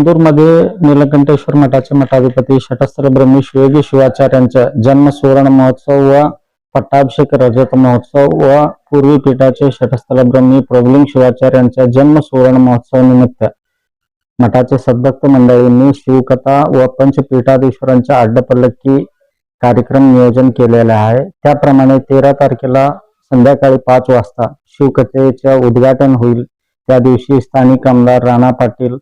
औंदूरमध्ये नीलकंठेश्वर मठाचे मठाधिपती शटस्थल ब्रह्मी शिवयोगी शिवाचार्यांचा जन्म सुवर्ण महोत्सव व पट्टाभिषेक रजत महोत्सव व पूर्वी पीठाचे शटस्थल ब्रह्मी प्रभुलिंग शिवाचार्यांच्या जन्म सुवर्ण महोत्सव निमित्त मठाचे सद्भक्त मंडळींनी शिवकथा व पंचपीठाधीश्वरांच्या अड्डपल्लकी कार्यक्रम नियोजन केलेले आहे। त्याप्रमाणे 13 तारखेला संध्याकाळी 5 वाजता शिवकथेचे उद्घाटन होईल। त्या दिवशी स्थानिक आमदार राणा पाटील,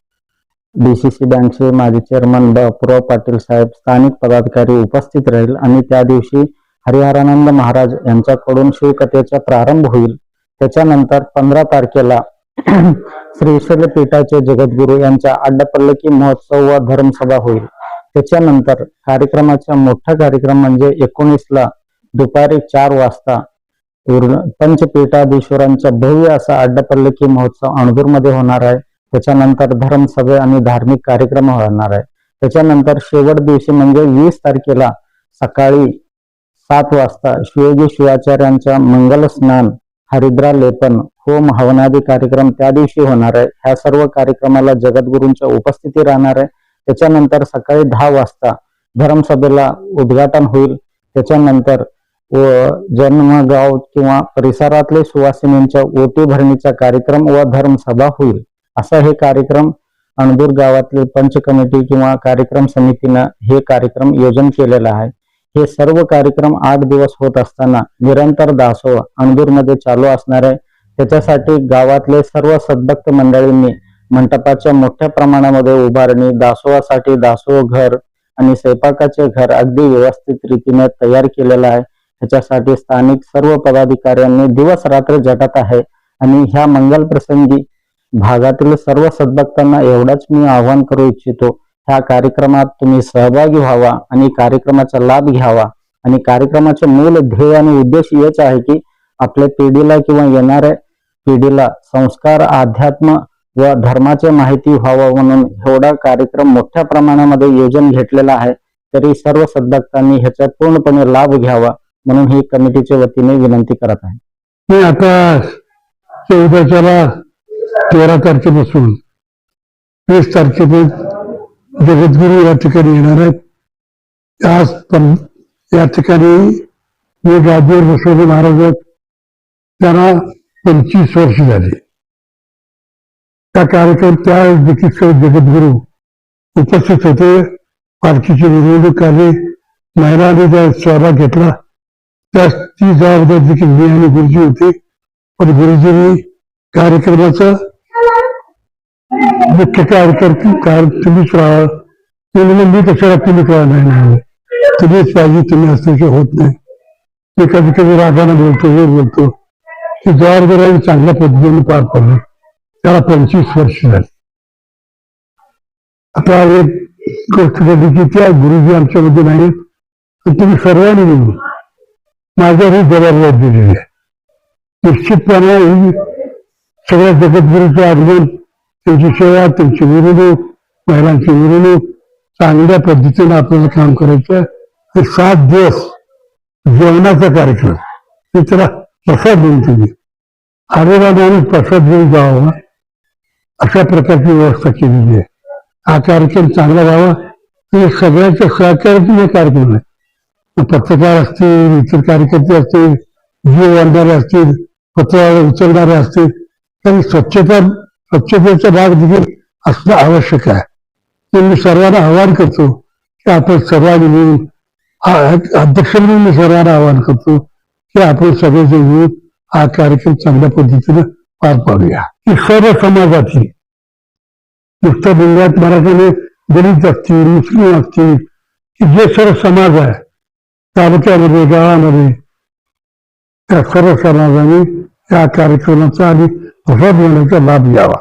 डीसीसी बँकचे माजी चेअरमन बापूराव पाटील साहेब, स्थानिक पदाधिकारी उपस्थित राहील आणि त्या दिवशी हरिहरानंद महाराज यांच्याकडून शिवकथेचा प्रारंभ होईल। त्याच्यानंतर 15 तारखेला श्रीशैल पीठाचे जगद्गुरू यांच्या अड्डपल्लकी महोत्सव व धर्मसभा होईल। त्याच्यानंतर कार्यक्रमाचा मोठा कार्यक्रम म्हणजे 19ला दुपारी 4 वाजता पंचपीठाधीश्वरांचा भव्य असा अड्डपल्लकी महोत्सव औंदूरमध्ये होणार आहे। त्याच्यानंतर धर्मसभे आणि धार्मिक कार्यक्रम होणार आहे। त्याच्यानंतर शेवट दिवशी म्हणजे 20 तारखेला सकाळी 7 वाजता शिवयोगी शिवाचार्यांचा मंगल स्नान, हरिद्रा लेपन, होम हवनादी कार्यक्रम त्या दिवशी होणार आहे। ह्या सर्व कार्यक्रमाला जगद्गुरूंच्या उपस्थिती राहणार आहे। त्याच्यानंतर सकाळी 10 वाजता धर्मसभेला उद्घाटन होईल। त्याच्यानंतर जन्मगाव किंवा परिसरातले सुवासिनींच्या ओटी भरणीचा कार्यक्रम व धर्मसभा होईल। असा हे कार्यक्रम औंदूर गावातले पंच कमिटी किंवा कार्यक्रम समितीनं हे कार्यक्रम योजन केलेला आहे। हे सर्व कार्यक्रम 8 दिवस होत असताना निरंतर दासोह औंदूरमध्ये चालू असणार आहे। त्याच्यासाठी गावातले सर्व सद्भक्त मंडळींनी मंडपाच्या मोठ्या प्रमाणामध्ये उभारणी, दासोहासाठी दासोह घर आणि स्वयंपाकाचे घर अगदी व्यवस्थित रीतीने तयार केलेलं आहे। त्याच्यासाठी स्थानिक सर्व पदाधिकाऱ्यांनी दिवस रात्र झटत आहे आणि ह्या मंगल प्रसंगी भागातील सर्व सद्भक्तांना एवढाच मी आवाहन करू इच्छितो, ह्या कार्यक्रमात तुम्ही सहभागी व्हावा आणि कार्यक्रमाचा लाभ घ्यावा। आणि कार्यक्रमाचे मूल ध्येय आणि उद्देश हेच आहे की आपल्या पिढीला किंवा येणाऱ्या पिढीला संस्कार, अध्यात्म व धर्माची माहिती व्हावं म्हणून एवढा कार्यक्रम मोठ्या प्रमाणामध्ये योजन घेतलेला आहे। तरी सर्व सद्भक्तांनी ह्याचा पूर्णपणे लाभ घ्यावा म्हणून ही कमिटीच्या वतीने विनंती करत आहे। मी आता 14 13 तारखेपासून 20 तारखेपर्यंत जगद्गुरू या ठिकाणी येणार आहेत। आज पण या ठिकाणी मी गादीवर बसवले महाराज, त्यांना 25 वर्ष झाली। त्या कार्यक्रम त्या देखील जगद्गुरू उपस्थित होते। पालखीची मिरवणूक आली, महिलांनी त्या सहभाग घेतला। ती जबाबदारी देखील मी आणि गुरुजी होते। पण गुरुजींनी कार्यक्रमाचा मुख्य कार्यक्रम तुम्हीच राहा, मी कशाला तुम्ही करा, नाही तुम्हीच पाहिजे, तुम्ही असल्याशिवाय होत नाही। मी कधी कधी रागाने बोलतो, हे बोलतो, ती जबाबदारी चांगल्या पद्धतीने पार पडली। त्याला 25 वर्ष झाली। आता एक गोष्ट घडली की त्या गुरुजी आमच्यामध्ये नाही, तुम्ही सर्वांनी मिळून माझ्यावर ही जबाबदारी दिलेली आहे। निश्चितपणे सगळ्या जगद्गुरूचं आगमन, त्यांची सेवा, त्यांची मिरवणूक, महिलांची मिरवणूक चांगल्या पद्धतीने आपल्याला काम करायचं। हे 7 दिवस जेवणाचा कार्यक्रम, ते त्याला प्रसाद देऊन तुम्ही आलेला माणूस प्रसाद घेऊन जावा, अशा प्रकारची व्यवस्था केलेली आहे। हा कार्यक्रम चांगला व्हावा, तुम्ही सगळ्यांच्या सहकार्यातून कार्यक्रम आहे। पत्रकार असतील, इतर कार्यकर्ते असतील, जीव आणणारे असतील, पत्र उचलणारे असतील, तरी स्वच्छतेचा भाग देखील असणं आवश्यक आहे। तर मी सर्वांना आवाहन करतो की आपण सर्वांनी मिळून, अध्यक्ष म्हणून मी सर्वांना आवाहन करतो की आपण सगळेजण मिळून हा कार्यक्रम चांगल्या पद्धतीने पार पाडूया। की सर्व समाजातील, नुसतं लिंगायत मराठा दलित असतील, मुस्लिम असतील, की जे सर्व समाज आहे तालुक्यामध्ये, गावामध्ये, त्या सर्व समाजाने या कार्यक्रमाचा आणि प्रसाद घेण्याचा लाभ घ्यावा।